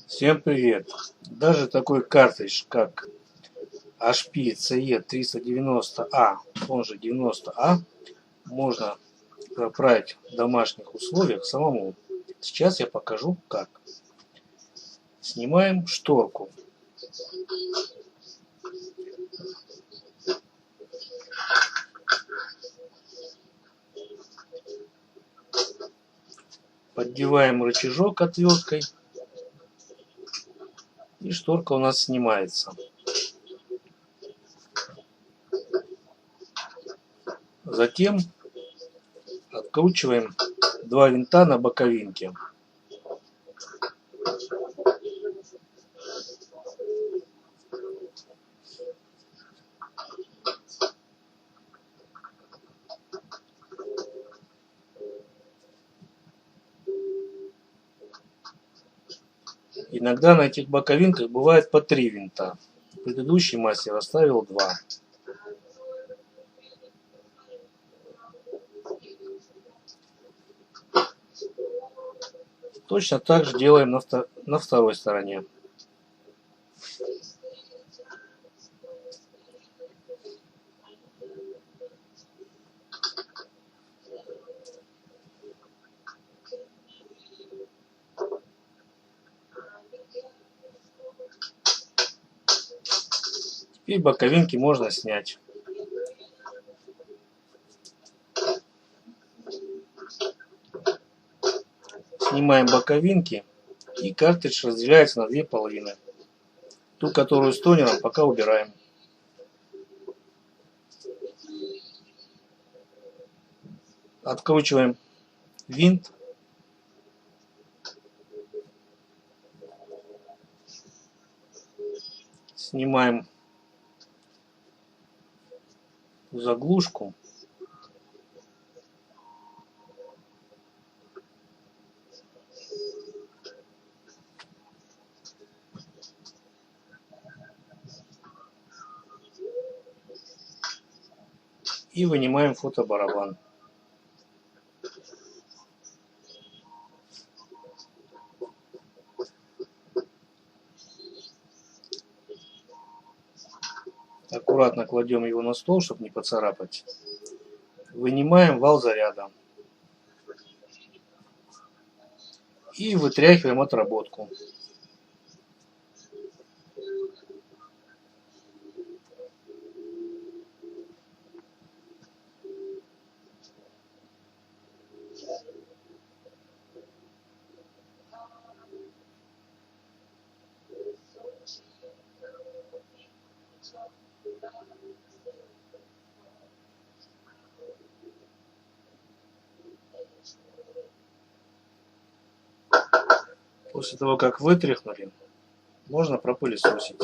Всем привет! Даже такой картридж, как HP CE390A, он же 90A, можно заправить в домашних условиях самому. Сейчас я покажу как. Снимаем шторку. Поддеваем рычажок отверткой. И шторка у нас снимается. Затем откручиваем два винта на боковинке. Иногда на этих боковинках бывает по 3 винта. Предыдущий мастер оставил 2. Точно так же делаем на второй стороне. Теперь боковинки можно снять. Снимаем боковинки, и картридж разделяется на две половины. Ту, которую с тонером, пока убираем. Откручиваем винт. Снимаем заглушку. И вынимаем фотобарабан. Аккуратно кладем его на стол, чтобы не поцарапать. Вынимаем вал заряда. И вытряхиваем отработку. После того, как вытряхнули, можно пропылесосить.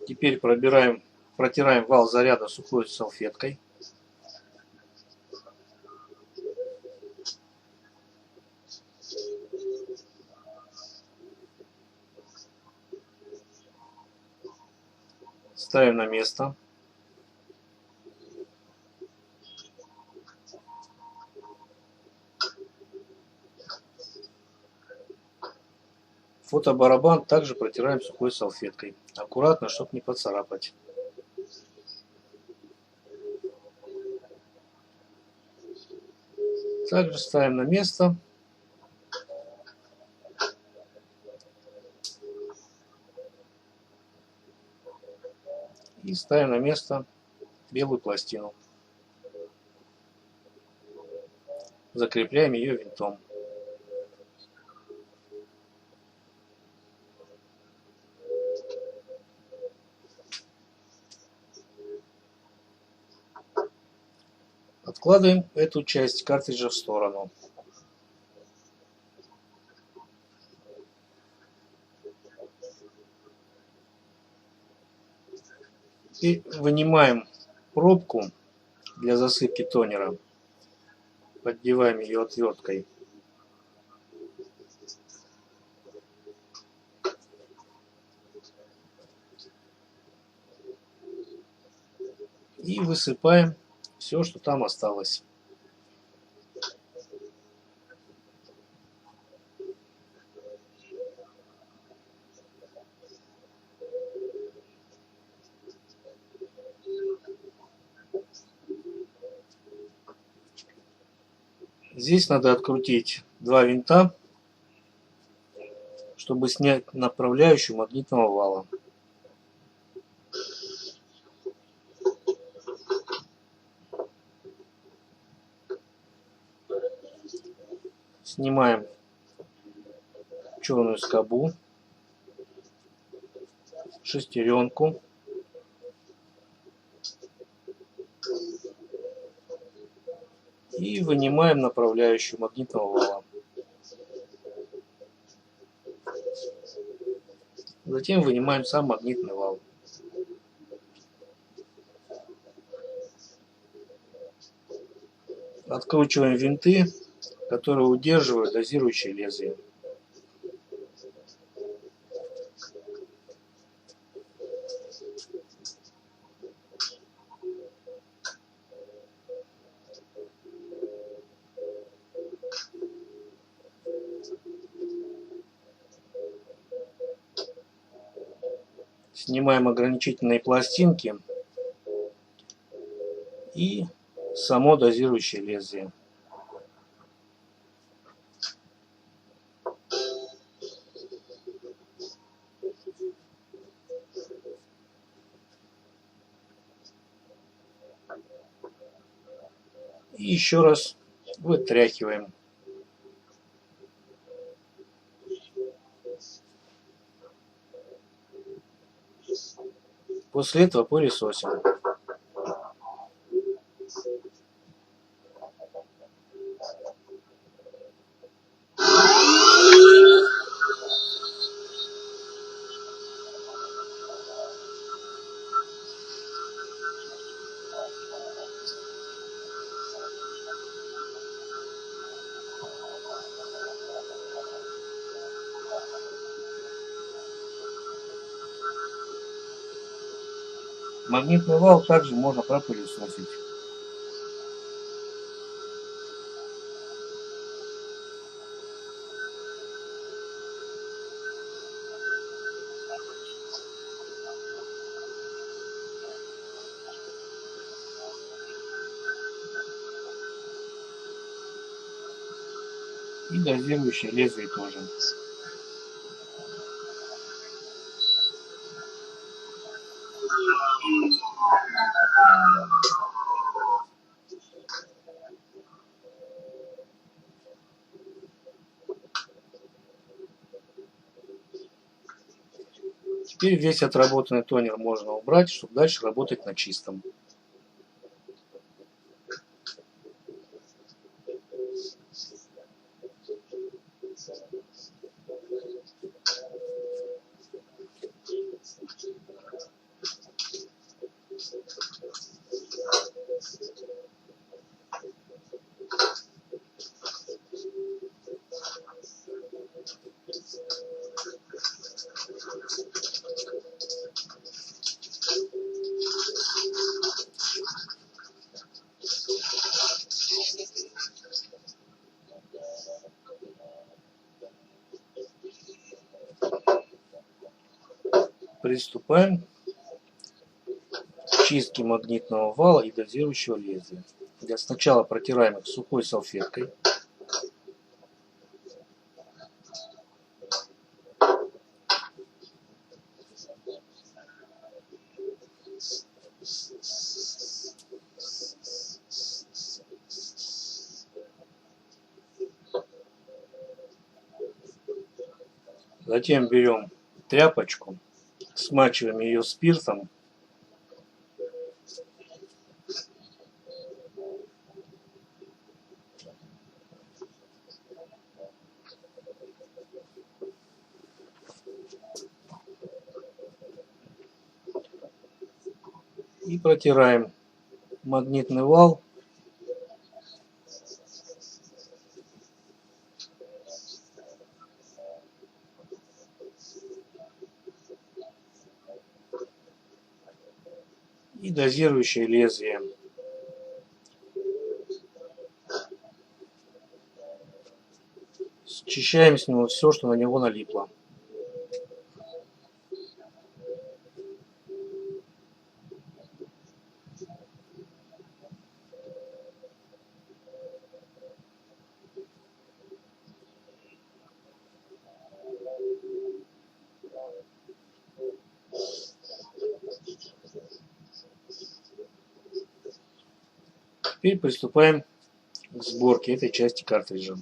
Теперь протираем вал заряда сухой салфеткой. Ставим на место. Фотобарабан также протираем сухой салфеткой. Аккуратно, чтобы не поцарапать. Также ставим на место. И ставим на место белую пластину. Закрепляем ее винтом. Откладываем эту часть картриджа в сторону. И вынимаем пробку для засыпки тонера. Поддеваем ее отверткой. И высыпаем все, что там осталось. Здесь надо открутить два винта, чтобы снять направляющую магнитного вала. Снимаем черную скобу, шестеренку. И вынимаем направляющую магнитного вала. Затем вынимаем сам магнитный вал. Откручиваем винты, которые удерживают дозирующее лезвие. Снимаем ограничительные пластинки и само дозирующее лезвие. И еще раз вытряхиваем. После этого пылесосим. Магнитный вал также можно пропылесосить. И дозирующее лезвие тоже. Теперь весь отработанный тонер можно убрать, чтобы дальше работать на чистом. Приступаем к чистке магнитного вала и дозирующего лезвия. Сначала протираем их сухой салфеткой. Затем берем тряпочку, смачиваем ее спиртом. И протираем магнитный вал и дозирующее лезвие. Счищаем с него все, что на него налипло. Теперь приступаем к сборке этой части картриджа.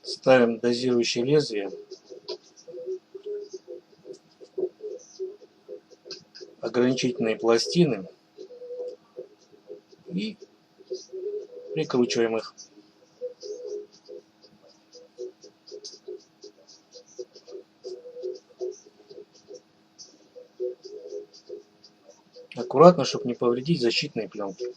Ставим дозирующее лезвие, ограничительные пластины и прикручиваем их. Аккуратно, чтобы не повредить защитные пленки.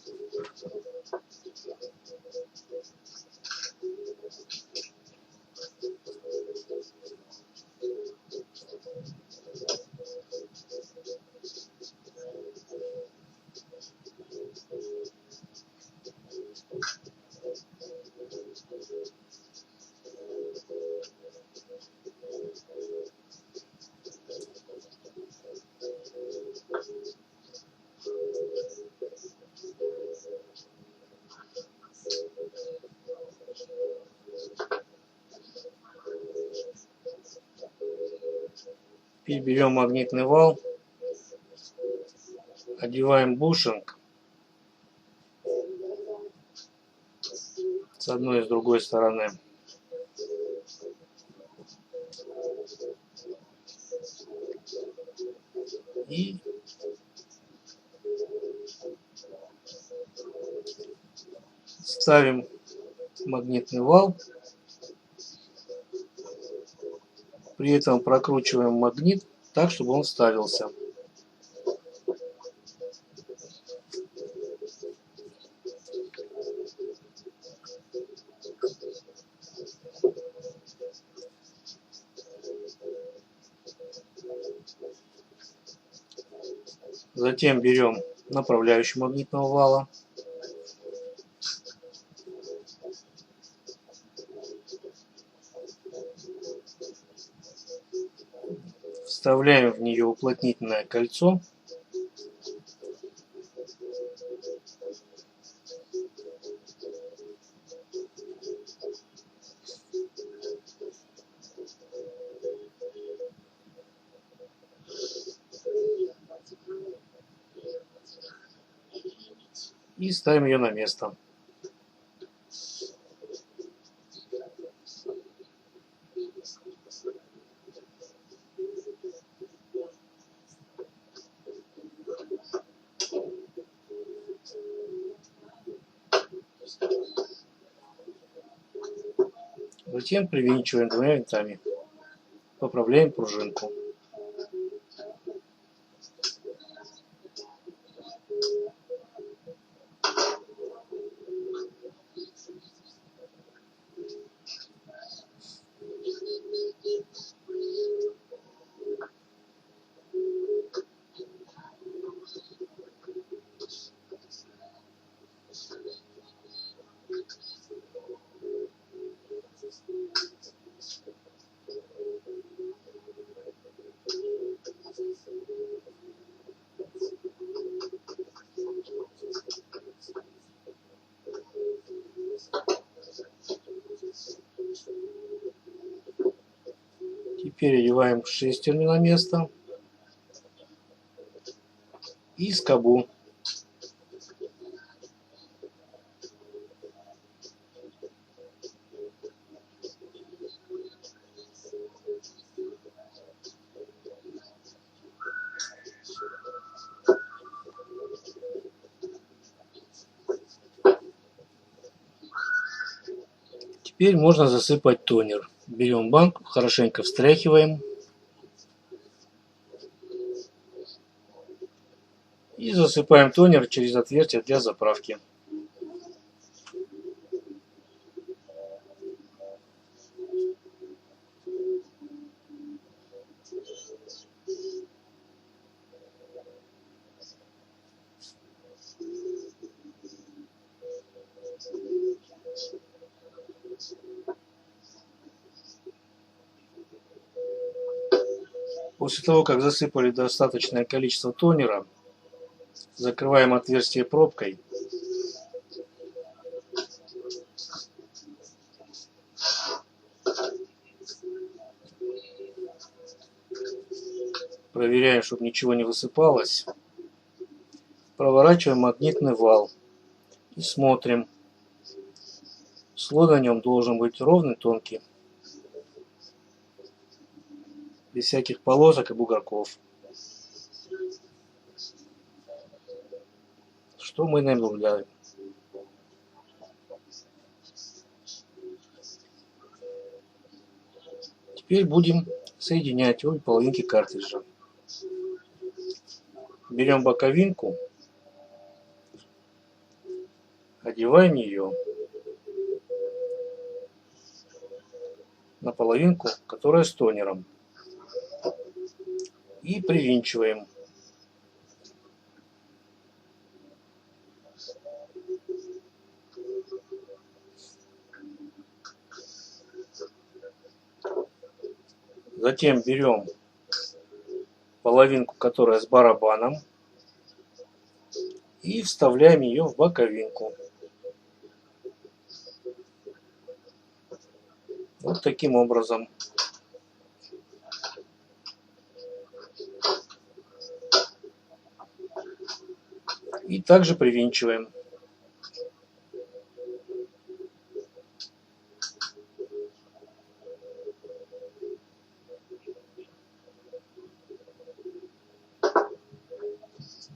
Теперь берем магнитный вал, одеваем бушинг с одной и с другой стороны. И ставим магнитный вал. При этом прокручиваем магнит так, чтобы он вставился. Затем берем направляющий магнитного вала. Вставляем в нее уплотнительное кольцо. И ставим ее на место. Затем привинчиваем двумя винтами. Поправляем пружинку. Теперь одеваем шестерню на место и скобу. Теперь можно засыпать тонер. Берем банку, хорошенько встряхиваем и засыпаем тонер через отверстие для заправки. После того, как засыпали достаточное количество тонера, закрываем отверстие пробкой. Проверяем, чтобы ничего не высыпалось. Проворачиваем магнитный вал и смотрим. Слой на нем должен быть ровный, тонкий, без всяких полосок и бугорков. Что мы наблюдаем. Теперь будем соединять обе половинки картриджа. Берем боковинку, одеваем ее на половинку, которая с тонером, и привинчиваем. Затем берем половинку, которая с барабаном, и вставляем ее в боковинку. Вот таким образом. И также привинчиваем.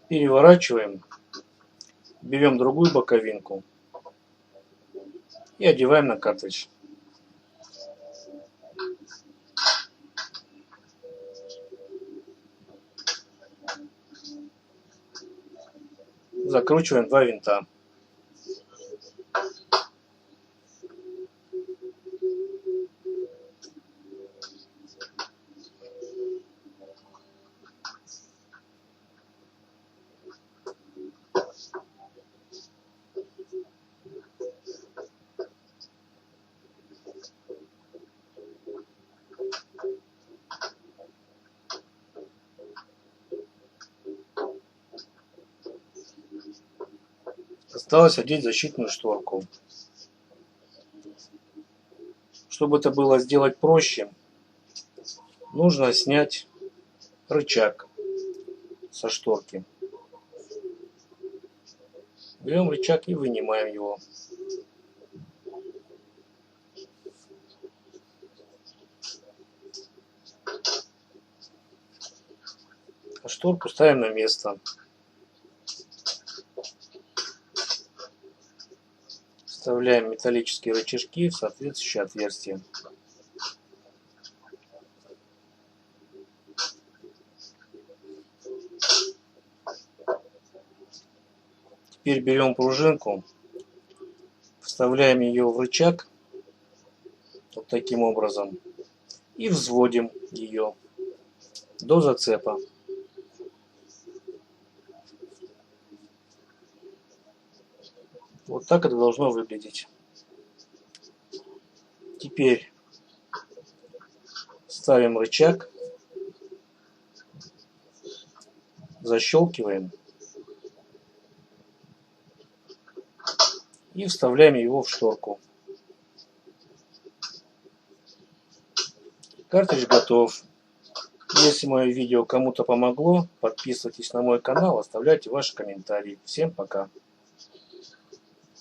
Переворачиваем, берем другую боковинку и одеваем на картридж. Закручиваем два винта. Осталось одеть защитную шторку. Чтобы это было сделать проще, нужно снять рычаг со шторки. Берем рычаг и вынимаем его. А шторку ставим на место. Вставляем металлические рычажки в соответствующее отверстие. Теперь берем пружинку, вставляем ее в рычаг, вот таким образом, и взводим ее до зацепа. Вот так это должно выглядеть. Теперь ставим рычаг, защелкиваем и вставляем его в шторку. Картридж готов. Если мое видео кому-то помогло, подписывайтесь на мой канал, оставляйте ваши комментарии. Всем пока!